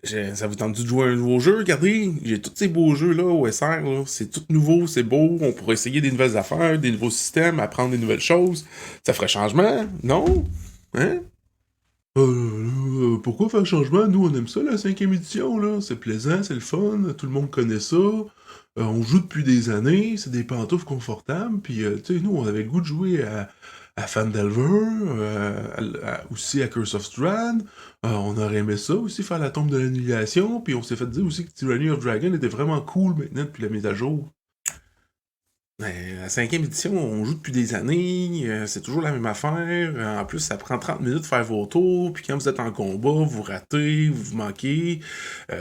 Ça vous tente de jouer à un nouveau jeu? Regardez, j'ai tous ces beaux jeux là au SR, là. C'est tout nouveau, c'est beau. On pourrait essayer des nouvelles affaires, des nouveaux systèmes, apprendre des nouvelles choses. Ça ferait changement, non? Hein? Pourquoi faire changement? Nous, on aime ça, la cinquième édition, là. C'est plaisant, c'est le fun, tout le monde connaît ça. On joue depuis des années, c'est des pantoufles confortables, puis, tu sais, nous, on avait le goût de jouer à Phandelver, aussi à Curse of Strahd. On aurait aimé ça aussi, faire la tombe de l'annihilation, puis on s'est fait dire aussi que Tyranny of Dragon était vraiment cool maintenant depuis la mise à jour. La cinquième édition, on joue depuis des années, c'est toujours la même affaire. En plus, ça prend 30 minutes de faire vos tours, puis quand vous êtes en combat, vous ratez, vous manquez,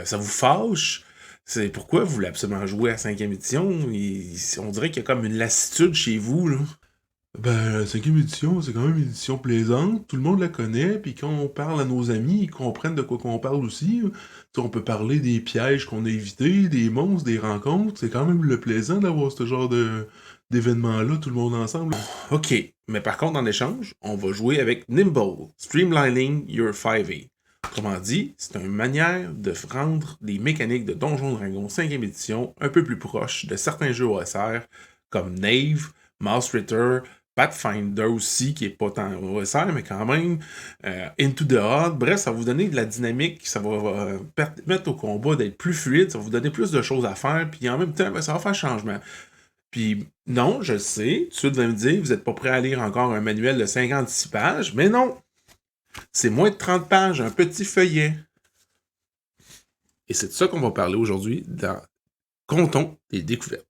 ça vous fâche. C'est pourquoi vous voulez absolument jouer à cinquième édition. On dirait qu'il y a comme une lassitude chez vous, là. Ben, la cinquième édition, c'est quand même une édition plaisante, tout le monde la connaît, puis quand on parle à nos amis, ils comprennent de quoi qu'on parle aussi. Tu sais, on peut parler des pièges qu'on a évités, des monstres, des rencontres, c'est quand même le plaisant d'avoir ce genre d'événements-là, tout le monde ensemble. Ok, mais par contre, en échange, on va jouer avec Nimble, Streamlining Your 5e. Autrement dit, c'est une manière de rendre les mécaniques de Donjon Dragon 5e édition un peu plus proches de certains jeux OSR, comme Knave, Mouse Ritter, Pathfinder aussi, qui est pas tant OSR, mais quand même, Into the Odd. Bref, ça va vous donner de la dynamique, ça va permettre au combat d'être plus fluide, ça va vous donner plus de choses à faire, puis en même temps, ben, ça va faire changement. Puis non, je le sais, tu vas me dire, vous n'êtes pas prêt à lire encore un manuel de 56 pages, mais non! C'est moins de 30 pages, un petit feuillet. Et c'est de ça qu'on va parler aujourd'hui dans Comptons des découvertes.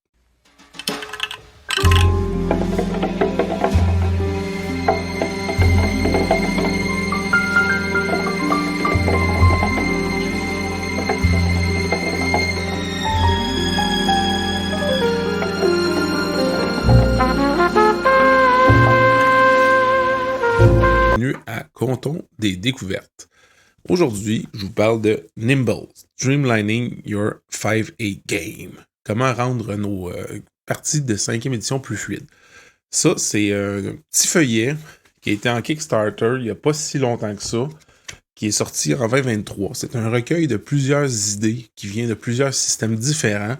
Bienvenue à Comptons des découvertes. Aujourd'hui, je vous parle de Nimble, Streamlining Your 5e Game. Comment rendre nos parties de 5e édition plus fluides. Ça, c'est un petit feuillet qui a été en Kickstarter il n'y a pas si longtemps que ça, qui est sorti en 2023. C'est un recueil de plusieurs idées qui vient de plusieurs systèmes différents.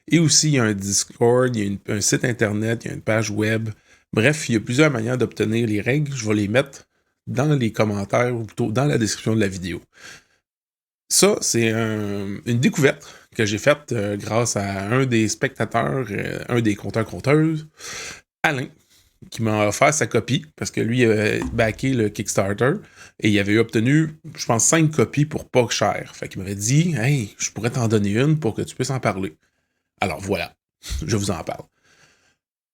Et aussi, il y a un Discord, il y a un site internet, il y a une page web. Bref, il y a plusieurs manières d'obtenir les règles. Je vais les mettre dans les commentaires ou plutôt dans la description de la vidéo. Ça, c'est une découverte que j'ai faite grâce à un des spectateurs, un des conteurs-conteuses, Alain, qui m'a offert sa copie, parce que lui avait backé le Kickstarter, et il avait obtenu, je pense, 5 copies pour pas cher. Fait qu'il m'avait dit « Hey, je pourrais t'en donner une pour que tu puisses en parler. » Alors voilà, je vous en parle.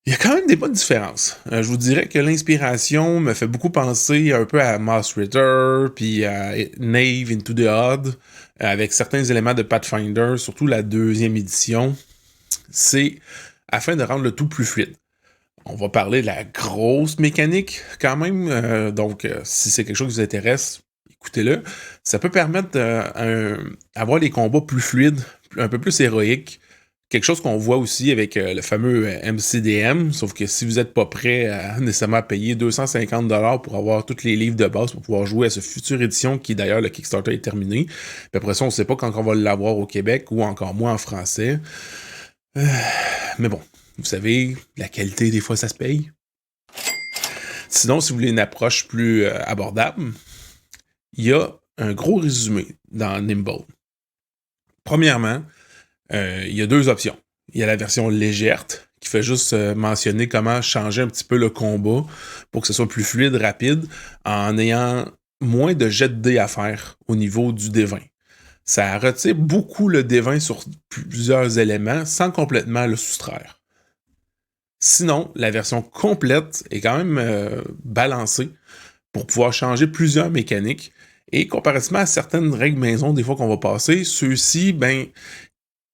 Il y a quand même des bonnes différences. Je vous dirais que l'inspiration me fait beaucoup penser un peu à Mouse Ritter, puis à Knave Into the Odd, avec certains éléments de Pathfinder, surtout la 2e édition. C'est afin de rendre le tout plus fluide. On va parler de la grosse mécanique quand même, donc si c'est quelque chose qui vous intéresse, écoutez-le. Ça peut permettre d'avoir les combats plus fluides, un peu plus héroïques. Quelque chose qu'on voit aussi avec le fameux MCDM, sauf que si vous n'êtes pas prêt à nécessairement payer 250$ pour avoir tous les livres de base pour pouvoir jouer à cette future édition qui d'ailleurs le Kickstarter est terminé. Puis après ça, on ne sait pas quand on va l'avoir au Québec ou encore moins en français. Mais bon, vous savez, la qualité des fois ça se paye. Sinon, si vous voulez une approche plus abordable, il y a un gros résumé dans Nimble. Premièrement, il y a 2 options. Il y a la version légère, qui fait juste mentionner comment changer un petit peu le combat pour que ce soit plus fluide, rapide, en ayant moins de jets de dés à faire au niveau du D20. Ça retire beaucoup le D20 sur plusieurs éléments sans complètement le soustraire. Sinon, la version complète est quand même balancée pour pouvoir changer plusieurs mécaniques. Et comparativement à certaines règles maison, des fois qu'on va passer, ceux-ci, ben,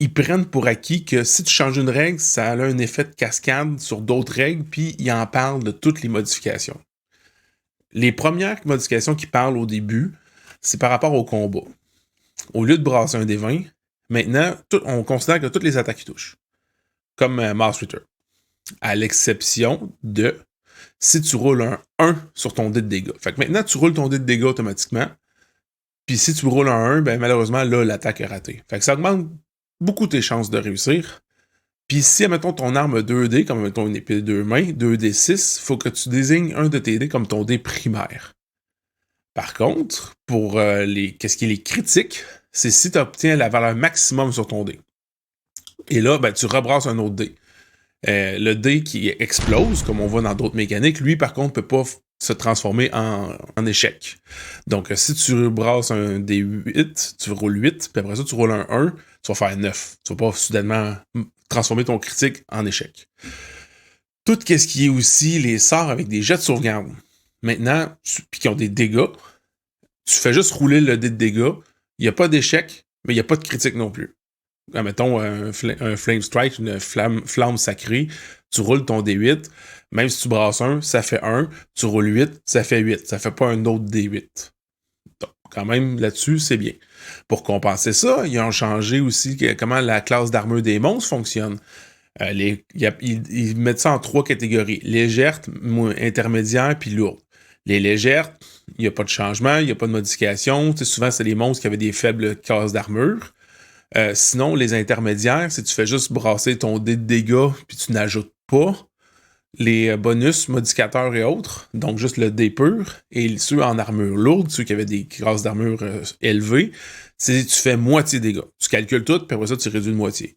ils prennent pour acquis que si tu changes une règle, ça a un effet de cascade sur d'autres règles, puis ils en parlent de toutes les modifications. Les premières modifications qu'ils parlent au début, c'est par rapport au combat. Au lieu de brasser un des 20, maintenant, on considère que toutes les attaques qui touchent. Comme Mouse Ritter. À l'exception de si tu roules un 1 sur ton dé de dégâts. Fait que maintenant, tu roules ton dé de dégâts automatiquement. Puis si tu roules un 1, ben malheureusement, là, l'attaque est ratée. Fait que ça augmente beaucoup tes chances de réussir. Puis si, admettons, ton arme a 2 dés, comme mettons une épée de 2 mains, 2 d6, faut que tu désignes un de tes dés comme ton dé primaire. Par contre, pour qu'est-ce qui est les critiques, c'est si tu obtiens la valeur maximum sur ton dé. Et là, ben, tu rebrasses un autre dé. Le dé qui explose, comme on voit dans d'autres mécaniques, lui, par contre, peut pas se transformer en échec. Donc, si tu brasses un D8, tu roules 8, puis après ça, tu roules un 1, tu vas faire 9. Tu vas pas soudainement transformer ton critique en échec. Tout ce qui est aussi les sorts avec des jets de sauvegarde. Maintenant, puis qui ont des dégâts, tu fais juste rouler le dé de dégâts, il n'y a pas d'échec, mais il n'y a pas de critique non plus. Mettons un Flame Strike, une flamme sacrée, tu roules ton D8, même si tu brasses 1, ça fait 1, tu roules 8, ça fait 8, ça fait pas un autre D8. Donc, quand même, là-dessus, c'est bien. Pour compenser ça, ils ont changé aussi comment la classe d'armure des monstres fonctionne. Ils mettent ça en 3 catégories. Légère, intermédiaire, puis lourde. Les légères, il n'y a pas de changement, il n'y a pas de modification. Tu sais, souvent, c'est les monstres qui avaient des faibles classes d'armure. Sinon, les intermédiaires, c'est que tu fais juste brasser ton dé de dégâts puis tu n'ajoutes pas les bonus, modificateurs et autres, donc juste le dé pur, et ceux en armure lourde, ceux qui avaient des classes d'armure élevées, c'est tu fais moitié dégâts. Tu calcules tout, puis après ça, tu réduis de moitié.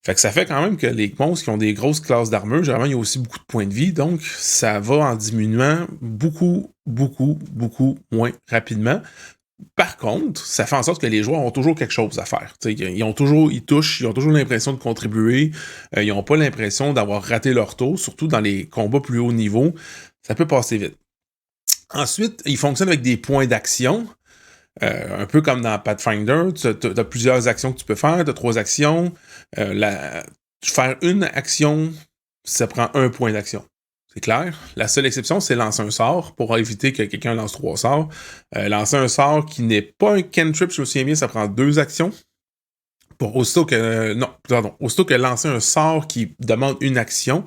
Fait que ça fait quand même que les monstres qui ont des grosses classes d'armure, généralement, il y a aussi beaucoup de points de vie, donc ça va en diminuant beaucoup moins rapidement. Par contre, ça fait en sorte que les joueurs ont toujours quelque chose à faire. Ils touchent, ils ont toujours l'impression de contribuer. Ils n'ont pas l'impression d'avoir raté leur tour, surtout dans les combats plus haut niveau. Ça peut passer vite. Ensuite, ils fonctionnent avec des points d'action. Un peu comme dans Pathfinder, tu as plusieurs actions que tu peux faire. Tu as 3 actions. Faire une action, ça prend 1 point d'action. C'est clair. La seule exception, c'est lancer un sort pour éviter que quelqu'un lance 3 sorts. Lancer un sort qui n'est pas un cantrip, je me souviens bien, ça prend 2 actions. Aussitôt que lancer un sort qui demande une action,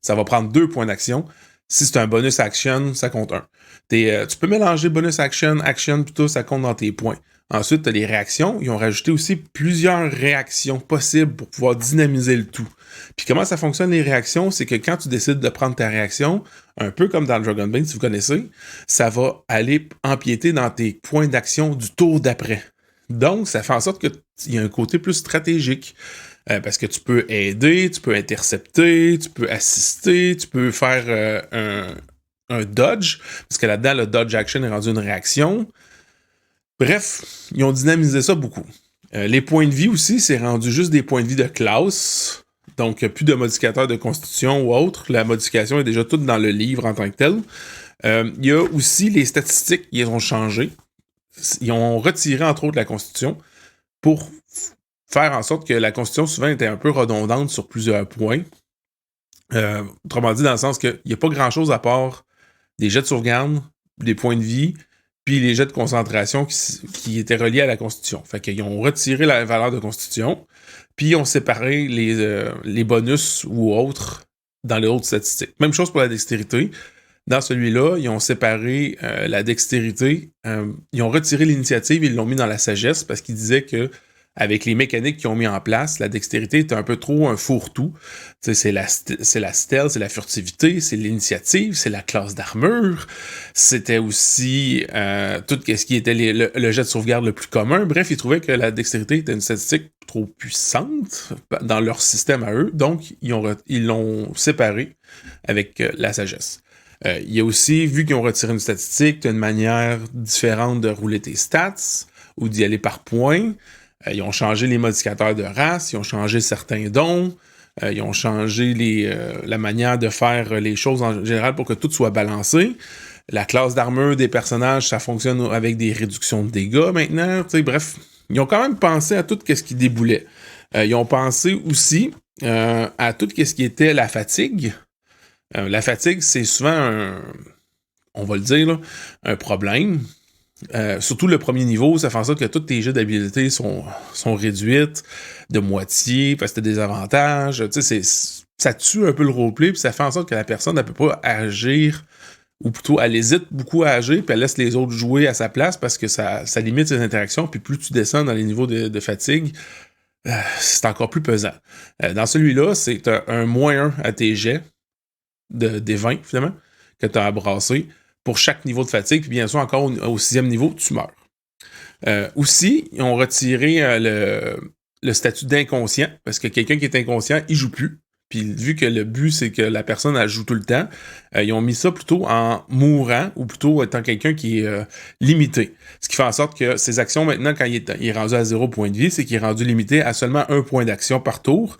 ça va prendre 2 points d'action. Si c'est un bonus action, ça compte 1. Tu peux mélanger bonus action, puis tout, ça compte dans tes points. Ensuite, tu as les réactions. Ils ont rajouté aussi plusieurs réactions possibles pour pouvoir dynamiser le tout. Puis comment ça fonctionne les réactions? C'est que quand tu décides de prendre ta réaction, un peu comme dans le Dragonbane, si vous connaissez, ça va aller empiéter dans tes points d'action du tour d'après. Donc, ça fait en sorte qu'il y a un côté plus stratégique. Parce que tu peux aider, tu peux intercepter, tu peux assister, tu peux faire un dodge, parce que là-dedans, le dodge action est rendu une réaction. Bref, ils ont dynamisé ça beaucoup. Les points de vie aussi, c'est rendu juste des points de vie de classe. Donc, plus de modificateurs de constitution ou autre. La modification est déjà toute dans le livre en tant que tel. Il y a aussi les statistiques, ils ont changé. Ils ont retiré, entre autres, la constitution pour faire en sorte que la constitution, souvent, était un peu redondante sur plusieurs points. Autrement dit, dans le sens qu'il n'y a pas grand-chose à part des jets de sauvegarde, des points de vie, puis les jets de concentration qui étaient reliés à la constitution. Fait qu'ils ont retiré la valeur de constitution, puis ils ont séparé les bonus ou autres dans les autres statistiques. Même chose pour la dextérité. Dans celui-là, ils ont séparé la dextérité. Ils ont retiré l'initiative et ils l'ont mis dans la sagesse parce qu'ils disaient que avec les mécaniques qu'ils ont mis en place, la dextérité est un peu trop un fourre-tout. C'est la stealth, c'est la furtivité, c'est l'initiative, c'est la classe d'armure. C'était aussi tout ce qui était le jet de sauvegarde le plus commun. Bref, ils trouvaient que la dextérité était une statistique trop puissante dans leur système à eux. Donc, ils l'ont séparé avec la sagesse. Il y a aussi, vu qu'ils ont retiré une statistique, tu as une manière différente de rouler tes stats ou d'y aller par points. Ils ont changé les modificateurs de race, ils ont changé certains dons, ils ont changé la manière de faire les choses en général pour que tout soit balancé. La classe d'armure des personnages, ça fonctionne avec des réductions de dégâts maintenant. Bref, ils ont quand même pensé à tout ce qui déboulait. Ils ont pensé aussi à tout ce qui était la fatigue. La fatigue, c'est souvent on va le dire, là, un problème. Surtout le premier niveau, ça fait en sorte que tous tes jets d'habilité sont réduites de moitié parce que t'as des avantages. Ça tue un peu le roleplay, puis ça fait en sorte que la personne ne peut pas agir ou plutôt elle hésite beaucoup à agir, puis elle laisse les autres jouer à sa place parce que ça limite ses interactions, puis plus tu descends dans les niveaux de fatigue, c'est encore plus pesant. Dans celui-là, c'est un -1 à tes jets des 20, finalement, que tu as à brasser pour chaque niveau de fatigue, puis bien sûr, encore au 6e niveau, tu meurs. Aussi, ils ont retiré le statut d'inconscient, parce que quelqu'un qui est inconscient, il joue plus. Puis vu que le but, c'est que la personne, elle joue tout le temps, ils ont mis ça plutôt en mourant, ou plutôt étant quelqu'un qui est limité. Ce qui fait en sorte que ses actions, maintenant, quand il est rendu à 0 point de vie, c'est qu'il est rendu limité à seulement 1 point d'action par tour.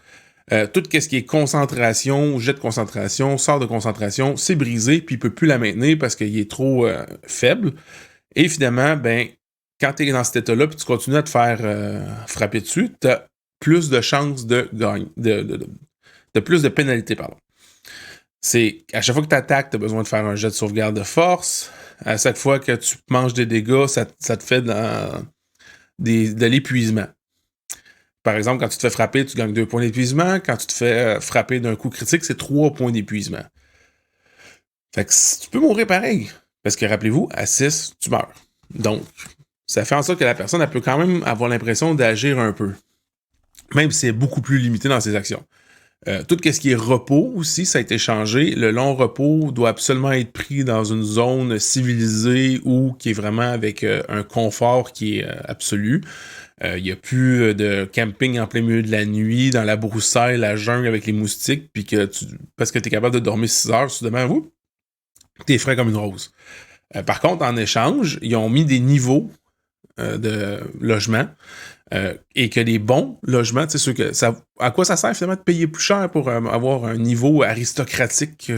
Tout ce qui est concentration, jet de concentration, sort de concentration, c'est brisé, puis il peut plus la maintenir parce qu'il est trop faible. Et finalement, ben, quand tu es dans cet état-là, puis tu continues à te faire frapper dessus, tu as plus de chances de gagner, de plus de pénalités, pardon. C'est à chaque fois que tu attaques, tu as besoin de faire un jet de sauvegarde de force. À chaque fois que tu manges des dégâts, ça te fait de l'épuisement. Par exemple, quand tu te fais frapper, tu gagnes 2 points d'épuisement. Quand tu te fais frapper d'un coup critique, c'est 3 points d'épuisement. Fait que tu peux mourir pareil. Parce que rappelez-vous, à 6, tu meurs. Donc, ça fait en sorte que la personne, elle peut quand même avoir l'impression d'agir un peu. Même si c'est beaucoup plus limité dans ses actions. Tout ce qui est repos aussi, ça a été changé. Le long repos doit absolument être pris dans une zone civilisée ou qui est vraiment avec un confort qui est absolu. Il n'y a plus de camping en plein milieu de la nuit, dans la broussaille, la jungle avec les moustiques, puis parce que tu es capable de dormir 6 heures, soudainement, t'es frais comme une rose. Par contre, en échange, ils ont mis des niveaux de logement. Et que les bons logements, tu sais, à quoi ça sert finalement de payer plus cher pour avoir un niveau aristocratique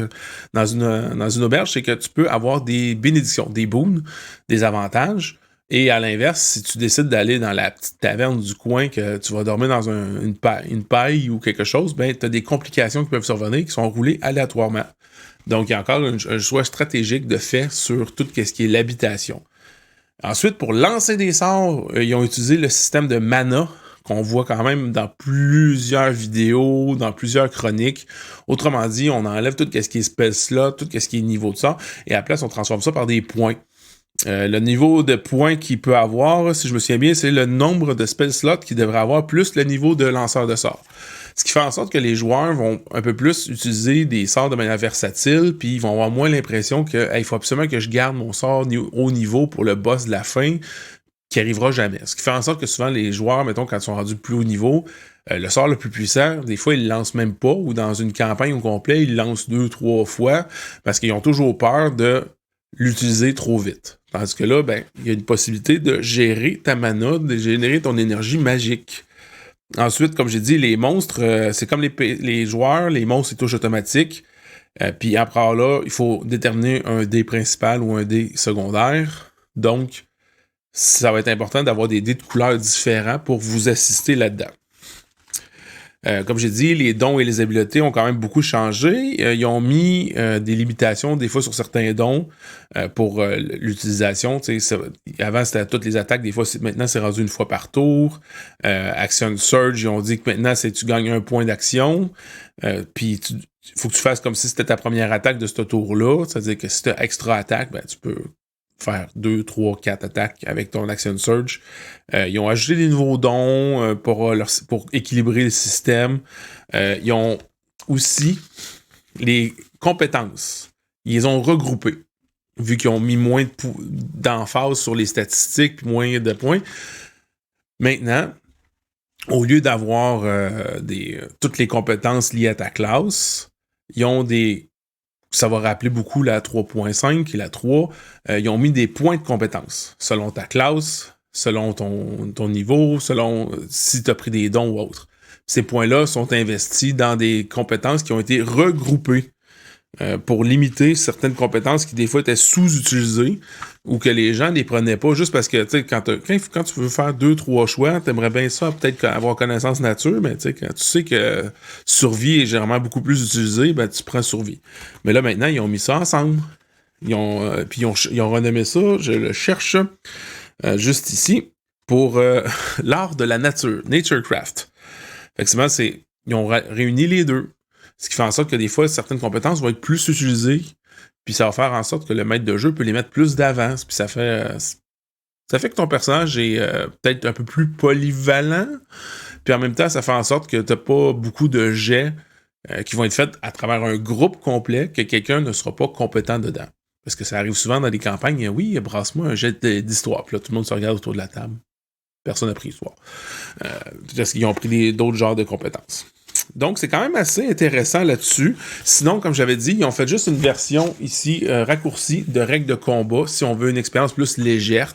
dans une auberge, c'est que tu peux avoir des bénédictions, des boons, des avantages. Et à l'inverse, si tu décides d'aller dans la petite taverne du coin, que tu vas dormir dans une paille ou quelque chose, ben tu as des complications qui peuvent survenir qui sont roulées aléatoirement. Donc, il y a encore un choix stratégique de fait sur tout ce qui est l'habitation. Ensuite, pour lancer des sorts, ils ont utilisé le système de mana qu'on voit quand même dans plusieurs vidéos, dans plusieurs chroniques. Autrement dit, on enlève tout ce qui est spell slot, tout ce qui est niveau de sort, et à la place, on transforme ça par des points. Le niveau de points qu'il peut avoir, si je me souviens bien, c'est le nombre de spell slots qu'il devrait avoir plus le niveau de lanceur de sorts. Ce qui fait en sorte que les joueurs vont un peu plus utiliser des sorts de manière versatile, puis ils vont avoir moins l'impression que il faut absolument que je garde mon sort au niveau pour le boss de la fin, qui arrivera jamais. Ce qui fait en sorte que souvent les joueurs, mettons, quand ils sont rendus plus haut niveau, le sort le plus puissant, des fois, ils le lancent même pas, ou dans une campagne au complet, ils le lancent 2-3 fois, parce qu'ils ont toujours peur de l'utiliser trop vite. Tandis que là, ben, il y a une possibilité de gérer ta mana, de générer ton énergie magique. Ensuite, comme j'ai dit, les monstres, c'est comme les joueurs, les monstres, c'est touche automatique. Puis après là, il faut déterminer un dé principal ou un dé secondaire. Donc, ça va être important d'avoir des dés de couleurs différents pour vous assister là-dedans. Comme j'ai dit, les dons et les habiletés ont quand même beaucoup changé. Ils ont mis des limitations, des fois, sur certains dons pour l'utilisation. Avant, c'était à toutes les attaques. Des fois, maintenant, c'est rendu une fois par tour. Action Surge, ils ont dit que maintenant, tu gagnes 1 point d'action. Puis, il faut que tu fasses comme si c'était ta première attaque de ce tour-là. C'est-à-dire que si tu as extra attaque, ben, tu peux faire 2, 3, 4 attaques avec ton Action Surge. Ils ont ajouté des nouveaux dons pour équilibrer le système. Ils ont aussi les compétences. Ils les ont regroupées. Vu qu'ils ont mis moins d'emphase sur les statistiques puis moins de points. Maintenant, au lieu d'avoir toutes les compétences liées à ta classe, ils ont ça va rappeler beaucoup la 3.5 et la 3. Ils ont mis des points de compétences selon ta classe, selon ton niveau, selon si tu as pris des dons ou autre. Ces points-là sont investis dans des compétences qui ont été regroupées pour limiter certaines compétences qui des fois étaient sous-utilisées ou que les gens ne les prenaient pas juste parce que quand tu veux faire 2-3 choix, tu aimerais bien ça peut-être avoir connaissance nature, mais quand tu sais que survie est généralement beaucoup plus utilisé, ben tu prends survie. Mais là maintenant, ils ont mis ça ensemble. Ils ont renommé ça, je le cherche juste ici, pour l'art de la nature, Naturecraft. Effectivement, ils ont réuni les deux. Ce qui fait en sorte que des fois, certaines compétences vont être plus utilisées puis ça va faire en sorte que le maître de jeu peut les mettre plus d'avance, puis ça fait que ton personnage est peut-être un peu plus polyvalent, puis en même temps, ça fait en sorte que t'as pas beaucoup de jets qui vont être faits à travers un groupe complet, que quelqu'un ne sera pas compétent dedans. Parce que ça arrive souvent dans les campagnes, oui, brasse-moi un jet d'histoire, puis là, tout le monde se regarde autour de la table. Personne n'a pris histoire. Parce qu'ils ont pris d'autres genres de compétences. Donc, c'est quand même assez intéressant là-dessus. Sinon, comme j'avais dit, ils ont fait juste une version ici raccourcie de règles de combat si on veut une expérience plus légère.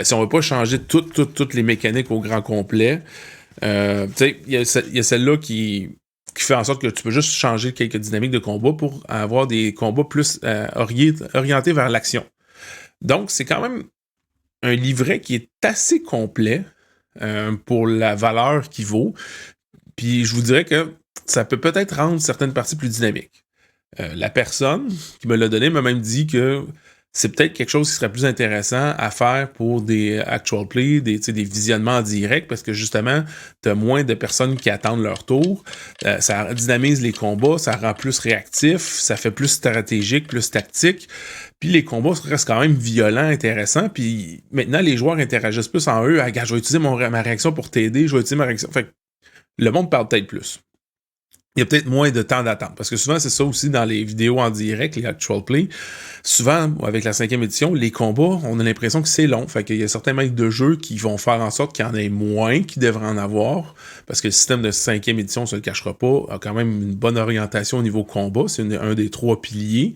Si on veut pas changer toutes les mécaniques au grand complet. Tu sais, il y a celle-là qui fait en sorte que tu peux juste changer quelques dynamiques de combat pour avoir des combats plus orientés vers l'action. Donc, c'est quand même un livret qui est assez complet pour la valeur qu'il vaut. Puis je vous dirais que ça peut peut-être rendre certaines parties plus dynamiques. La personne qui me l'a donné m'a même dit que c'est peut-être quelque chose qui serait plus intéressant à faire pour des actual play, des visionnements en direct, parce que justement, t'as moins de personnes qui attendent leur tour. Ça dynamise les combats, ça rend plus réactif, ça fait plus stratégique, plus tactique. Puis les combats restent quand même violents, intéressants. Puis maintenant, les joueurs interagissent plus en eux. Ah, regarde, je vais utiliser ma réaction pour t'aider, je vais utiliser ma réaction. Fait que le monde parle peut-être plus. Il y a peut-être moins de temps d'attente. Parce que souvent, c'est ça aussi dans les vidéos en direct, les actual play. Souvent, avec la 5e édition, les combats, on a l'impression que c'est long. Fait qu'il y a certains maîtres de jeu qui vont faire en sorte qu'il y en ait moins qui devraient en avoir. Parce que le système de 5e édition, on se le cachera pas, a quand même une bonne orientation au niveau combat. C'est un des 3 piliers.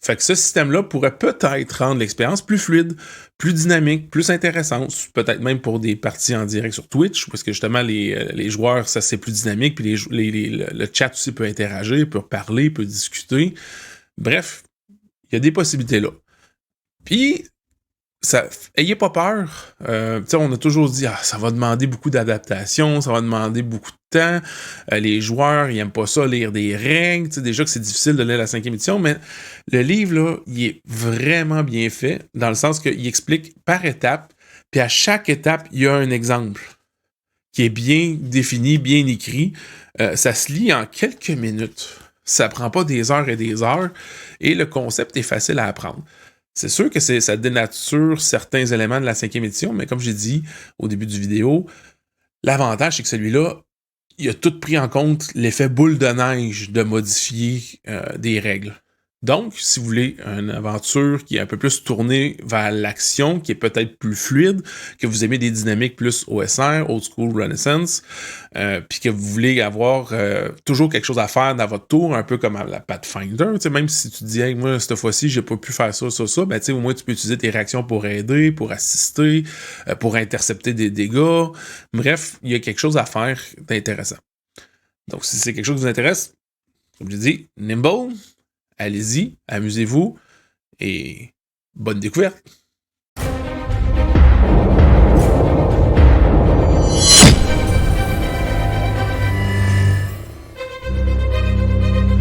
Fait que ce système-là pourrait peut-être rendre l'expérience plus fluide, plus dynamique, plus intéressante, peut-être même pour des parties en direct sur Twitch, parce que justement, les joueurs, ça c'est plus dynamique, puis le chat aussi peut interagir, peut parler, peut discuter. Bref, il y a des possibilités là. Puis, ayez pas peur. On a toujours dit, ça va demander beaucoup d'adaptation, ça va demander beaucoup de temps. Les joueurs, ils aiment pas ça, lire des règles. Déjà que c'est difficile de lire la 5e édition, mais le livre, là, il est vraiment bien fait, dans le sens qu'il explique par étape, puis à chaque étape, il y a un exemple qui est bien défini, bien écrit. Ça se lit en quelques minutes. Ça prend pas des heures et des heures, et le concept est facile à apprendre. C'est sûr que ça dénature certains éléments de la 5e édition, mais comme j'ai dit au début du vidéo, l'avantage, c'est que celui-là, il a tout pris en compte l'effet boule de neige de modifier des règles. Donc, si vous voulez une aventure qui est un peu plus tournée vers l'action, qui est peut-être plus fluide, que vous aimez des dynamiques plus OSR, Old School Renaissance, puis que vous voulez avoir toujours quelque chose à faire dans votre tour, un peu comme à la Pathfinder, même si tu te dis hey, moi, cette fois-ci, j'ai pas pu faire ça, ben au moins tu peux utiliser tes réactions pour aider, pour assister, pour intercepter des dégâts. Bref, il y a quelque chose à faire d'intéressant. Donc, si c'est quelque chose qui vous intéresse, comme je dis, Nimble, allez-y, amusez-vous et bonne découverte!